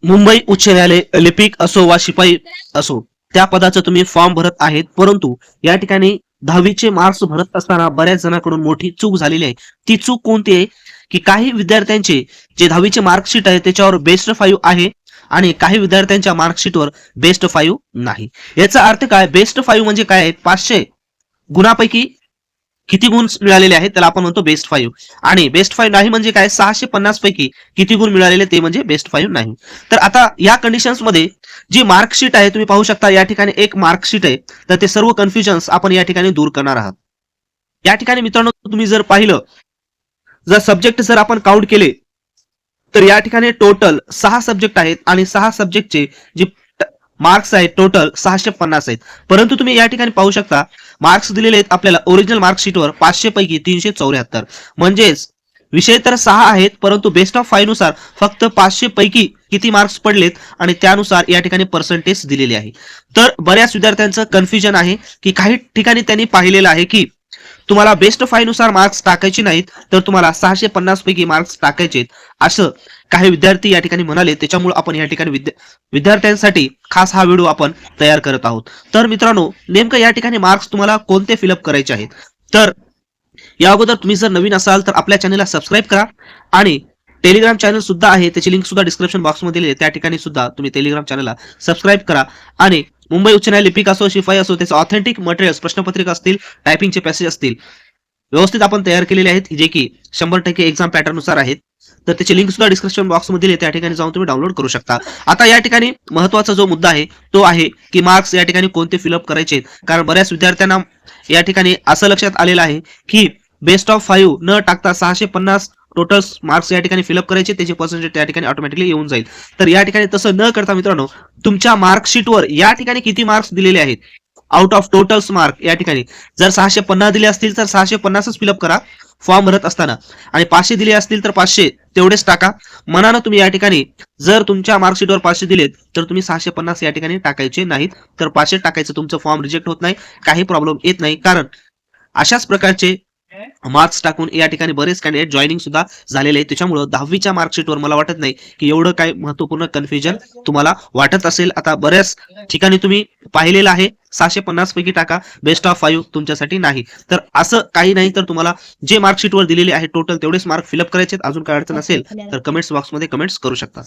मुंबई उच्च न्यायालय लिपिक असो वा शिपाई असो त्या पदाचा तुम्ही फॉर्म भरत आहेत, परंतु या ठिकाणी 10वीचे मार्क्स भरत असताना बऱ्याच जणांकडून मोठी चूक झालेली आहे. ती चूक कोणती आहे की काही विद्यार्थ्यांचे जे 10वीचे मार्कशीट आहे त्याच्यावर बेस्ट 5 आहे आणि काही विद्यार्थ्यांच्या मार्कशीटवर बेस्ट 5 नाही. याचा अर्थ काय? बेस्ट 5 म्हणजे काय आहे? 500 गुणापैकी किती गुण मिळालेले आहेत त्याला आपण म्हणतो बेस्ट 5. आणि बेस्ट 5 नाही म्हणजे काय? 650 पैकी किती गुण मिळालेले ते म्हणजे बेस्ट 5 नाही. तर आता या कंडिशन्स मध्ये जी मार्कशीट आहे तुम्ही पाहू शकता, या ठिकाणी एक मार्कशीट आहे, तर ते सर्व कन्फ्युजन्स आपण या ठिकाणी दूर करणार आहात. या ठिकाणी मित्रांनो तुम्ही जर पाहिलं, जर सब्जेक्ट जर आपण काउंट केले तर या ठिकाणी टोटल 6 सब्जेक्ट आहेत आणि 6 सब्जेक्टचे जे मार्क्स आहेत टोटल 650 आहेत. परंतु तुम्ही या ठिकाणी पाहू शकता मार्क्स दिलेले आहेत आपल्याला ओरिजिनल मार्कशीटवर 500 पैकी 374. म्हणजेच विषय तर 6 आहेत परंतु बेस्ट ऑफ 5 नुसार फक्त 500 पैकी किती मार्क्स पडलेत आणि त्यानुसार या ठिकाणी पर्सेंटेज दिलेली आहे. तर बऱ्याच विद्यार्थ्यांचं कन्फ्युजन आहे की काही ठिकाणी त्यांनी पाहिलेलं आहे की तुम्हाला बेस्ट 5 नुसार मार्क्स टाकायचे नाहीत, तर तुम्हाला 650 पैकी मार्क्स टाकायचे असं काही विद्यार्थी या ठिकाणी म्हणाले. त्याच्यामुळे आपण या ठिकाणी विद्यार्थ्यांसाठी खास हा व्हिडिओ आपण तयार करत आहोत. तर मित्रांनो नेमकं या ठिकाणी मार्क्स तुम्हाला कोणते फिलअप करायचे आहेत? तर या अगोदर तुम्ही जर नवीन असाल तर आपल्या चॅनलला सबस्क्राईब करा आणि टेलिग्राम चॅनल सुद्धा आहे, त्याची लिंक सुद्धा डिस्क्रिप्शन बॉक्समध्ये दिली आहे, त्या ठिकाणी सुद्धा तुम्ही टेलिग्राम चॅनलला सबस्क्राईब करा. आणि मुंबई उच्च न्यायालय लिपिक असो शिपाई असो त्याचे ऑथेंटिक मटेरियल्स प्रश्नपत्रिका असतील, टायपिंगचे पॅसेज असतील, व्यवस्थित आपण तयार केलेले आहेत जे की 100% एक्झाम पॅटर्न नुसार आहेत. तर त्याची लिंक सुद्धा डिस्क्रिप्शन बॉक्समध्ये दिली आहे, त्या ठिकाणी जाऊन तुम्ही डाउनलोड करू शकता. आता या ठिकाणी महत्त्वाचा जो मुद्दा आहे तो आहे की मार्क्स या ठिकाणी कोणते फिलअप करायचे आहेत. कारण बऱ्याच विद्यार्थ्यांना या ठिकाणी असं लक्षात आलेलं आहे की बेस्ट ऑफ 5 न टाकता 650 टोटल मार्क्स या ठिकाणी फिलअप करायचे, त्याचे पर्सेंटेज त्या ठिकाणी ऑटोमॅटिकली येऊन जाईल. तर या ठिकाणी तसं न करता मित्रांनो तुमच्या मार्कशीटवर या ठिकाणी किती मार्क्स दिलेले आहेत आउट ऑफ टोटल्स मार्क, या ठिकाणी जर 650 दिले असतील तर 650च फिलअप करा फॉर्म भरत असताना, आणि 500 दिले असतील तर 500 तेवढेच टाका. मनानं तुम्ही या ठिकाणी जर तुमच्या मार्कशीटवर 500 दिलेत तर तुम्ही 650 या ठिकाणी टाकायचे नाहीत, तर 500 टाकायचं. तुमचं फॉर्म रिजेक्ट होत नाही, काही प्रॉब्लेम येत नाही. कारण अशाच प्रकारचे मार्क्स टाकून या ठिकाणी बरेच कॅन्डिडेट जॉईनिंग सुद्धा झालेले आहेत. त्याच्यामुळे 10वीच्या मार्कशीटवर मला वाटत नाही की एवढं काही महत्त्वपूर्ण कन्फ्युजन तुम्हाला वाटत असेल. आता बऱ्याच ठिकाणी तुम्ही पाहिलेलं आहे 650 पैकी टाका, बेस्ट ऑफ 5 तुमच्यासाठी नाही. तर असं काही नाही, तर तुम्हाला जे मार्कशीटवर दिलेले आहे टोटल तेवढेच मार्क फिलअप करायचे. अजून काय अडचण असेल तर कमेंट्स बॉक्समध्ये कमेंट्स करू शकता.